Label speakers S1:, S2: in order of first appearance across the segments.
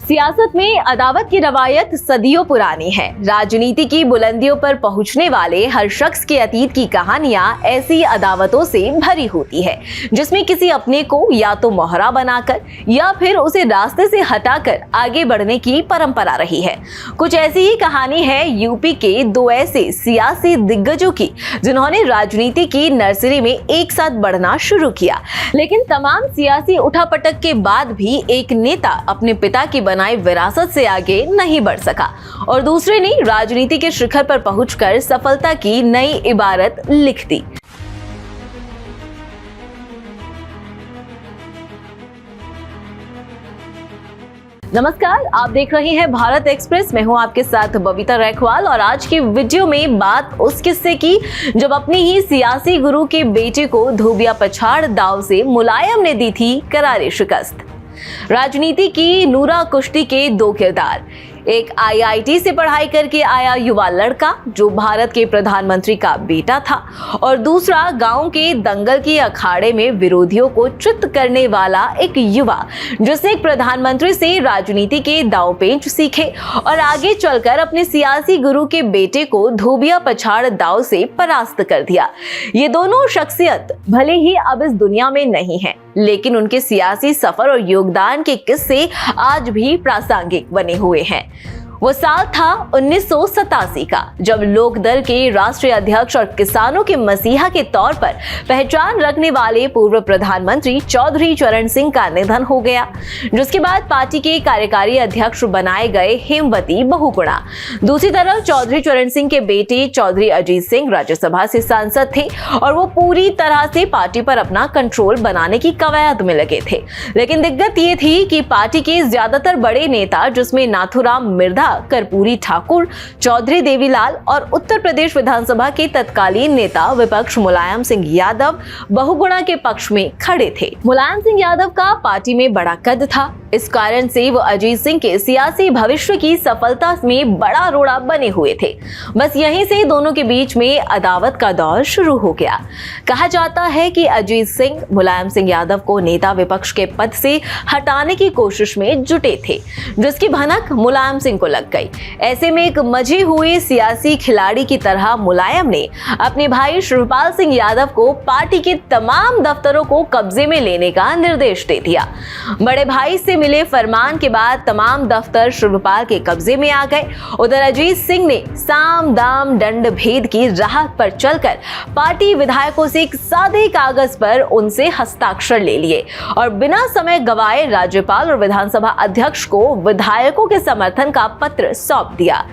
S1: सियासत में अदावत की रवायत सदियों पुरानी है। राजनीति की बुलंदियों पर पहुंचने वाले हर शख्स के अतीत की कहानियां ऐसी अदावतों से भरी होती है, जिसमें किसी अपने को या तो मोहरा बनाकर या फिर उसे रास्ते से हटाकर आगे बढ़ने की परंपरा रही है। कुछ ऐसी ही कहानी है यूपी के दो ऐसे सियासी दिग्गजों की, जिन्होंने राजनीति की नर्सरी में एक साथ बढ़ना शुरू किया। लेकिन तमाम सियासी उठापटक के बाद भी एक नेता अपने पिता की बनाई विरासत से आगे नहीं बढ़ सका और दूसरे ने राजनीति के शिखर पर पहुंचकर सफलता की नई इबारत लिख दी। नमस्कार, आप देख रहे हैं भारत एक्सप्रेस। मैं हूं आपके साथ बबीता रैखवाल और आज की वीडियो में बात उस किस्से की जब अपनी ही सियासी गुरु के बेटे को धोबिया पछाड़ दांव से मुलायम ने दी थी करारी शिकस्त। राजनीति की नूरा कुश्ती के दो किरदार, एक आईआईटी से पढ़ाई करके आया युवा लड़का जो भारत के प्रधानमंत्री का बेटा था और दूसरा गांव के दंगल के अखाड़े में विरोधियों को चित करने वाला एक युवा जिसने एक प्रधानमंत्री से राजनीति के दांवपेच सीखे और आगे चलकर अपने सियासी गुरु के बेटे को धोबिया पछाड़ दांव से परास्त कर दिया। ये दोनों शख्सियत भले ही अब इस दुनिया में नहीं है, लेकिन उनके सियासी सफर और योगदान के किस्से आज भी प्रासंगिक बने हुए हैं। वो साल था 1987 का, जब लोकदल के राष्ट्रीय अध्यक्ष और किसानों के मसीहा के तौर पर पहचान रखने वाले पूर्व प्रधानमंत्री चौधरी चरण सिंह का निधन हो गया, जिसके बाद पार्टी के कार्यकारी अध्यक्ष बनाए गए हेमवती बहुगुणा। दूसरी तरफ चौधरी चरण सिंह के बेटे चौधरी अजीत सिंह राज्यसभा से सांसद थे और वो पूरी तरह से पार्टी पर अपना कंट्रोल बनाने की कवायद में लगे थे। लेकिन दिक्कत ये थी कि पार्टी के ज्यादातर बड़े नेता, जिसमें नाथूराम मिर्धा, कर्पूरी ठाकुर, चौधरी देवीलाल और उत्तर प्रदेश विधानसभा के तत्कालीन नेता विपक्ष मुलायम सिंह यादव बहुगुणा के पक्ष में खड़े थे। मुलायम सिंह यादव का पार्टी में बड़ा कद था, इस कारण से वो अजीत सिंह के सियासी भविष्य की सफलता में बड़ा रोड़ा बने हुए थे। बस यहीं से दोनों के बीच में अदावत का दौर शुरू हो गया। कहा जाता है कि अजीत सिंह मुलायम सिंह यादव को नेता विपक्ष के पद से हटाने की कोशिश में जुटे थे, जिसकी भनक मुलायम सिंह को लग गई। ऐसे में एक मजे हुए सियासी खिलाड़ी की तरह मुलायम ने अपने भाई शिवपाल सिंह यादव को पार्टी के तमाम दफ्तरों को कब्जे में लेने का निर्देश दे दिया। बड़े भाई से मिले फरमान के बाद तमाम दफ्तर शिवपाल के कब्जे में आ गए। उधर अजीत सिंह ने साम दाम दंड भेद की राह पर चलकर पार्टी विधायकों से एक सादे कागज पर उनसे हस्ताक्षर ले लिए और बिना समय गवाए राज्यपाल और विधानसभा अध्यक्ष को विधायकों के समर्थन का पत्र सौंप दिया।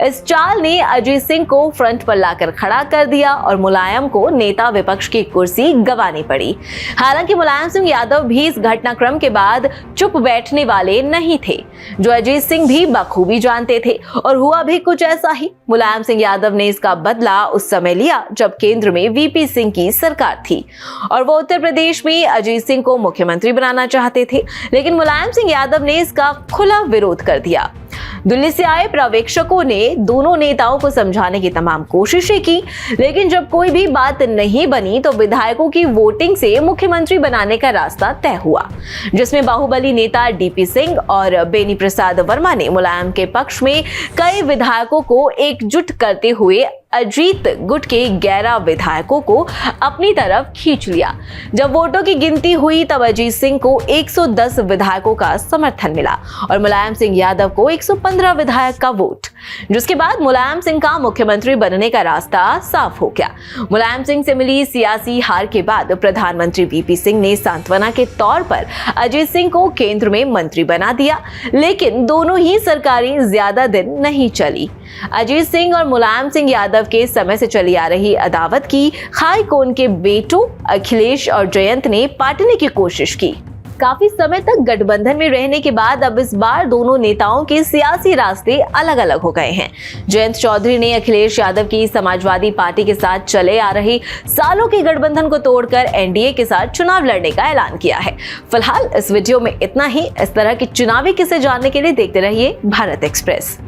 S1: इस चाल ने अजीत सिंह को फ्रंट पर लाकर खड़ा कर दिया और मुलायम को नेता विपक्ष की कुर्सी गंवानी पड़ी। हालांकि मुलायम सिंह यादव भी इस घटनाक्रम के बाद चुप बैठने वाले नहीं थे, जो अजीत सिंह भी बखूबी जानते थे और हुआ भी कुछ ऐसा ही। मुलायम सिंह यादव ने इसका बदला उस समय लिया जब केंद्र में वीपी सिंह की सरकार थी और वो उत्तर प्रदेश में अजीत सिंह को मुख्यमंत्री बनाना चाहते थे, लेकिन मुलायम सिंह यादव ने इसका खुला विरोध कर दिया। दिल्ली से आए पर्यवेक्षकों ने दोनों नेताओं को समझाने की तमाम कोशिशें की, लेकिन जब कोई भी बात नहीं बनी तो विधायकों की वोटिंग से मुख्यमंत्री बनाने का रास्ता तय हुआ, जिसमें बाहुबली नेता डीपी सिंह और बेनी प्रसाद वर्मा ने मुलायम के पक्ष में कई विधायकों को एकजुट करते हुए अजीत गुट के 11 विधायकों को अपनी तरफ खींच लिया। जब वोटों की गिनती हुई तब अजीत सिंह को 110 विधायकों का समर्थन मिला और मुलायम सिंह यादव को 115 विधायक का वोट, जिसके बाद मुलायम सिंह का मुख्यमंत्री बनने का रास्ता साफ हो गया। मुलायम सिंह से मिली सियासी हार के बाद प्रधानमंत्री वीपी सिंह ने सांत्वना के तौर पर अजीत सिंह को केंद्र में मंत्री बना दिया, लेकिन दोनों ही सरकारें ज्यादा दिन नहीं चली। अजीत सिंह और मुलायम सिंह यादव के समय से चली आ रही अदावत की खाई कौन के बेटों अखिलेश और जयंत ने पाटने की कोशिश की। काफी समय तक गठबंधन में रहने के बाद अब इस बार दोनों नेताओं के सियासी रास्ते अलग अलग हो गए हैं। जयंत चौधरी ने अखिलेश यादव की समाजवादी पार्टी के साथ चले आ रहे सालों के गठबंधन को तोड़कर एनडीए के साथ चुनाव लड़ने का ऐलान किया है। फिलहाल इस वीडियो में इतना ही। इस तरह के चुनावी किस्से जानने के लिए देखते रहिए भारत एक्सप्रेस।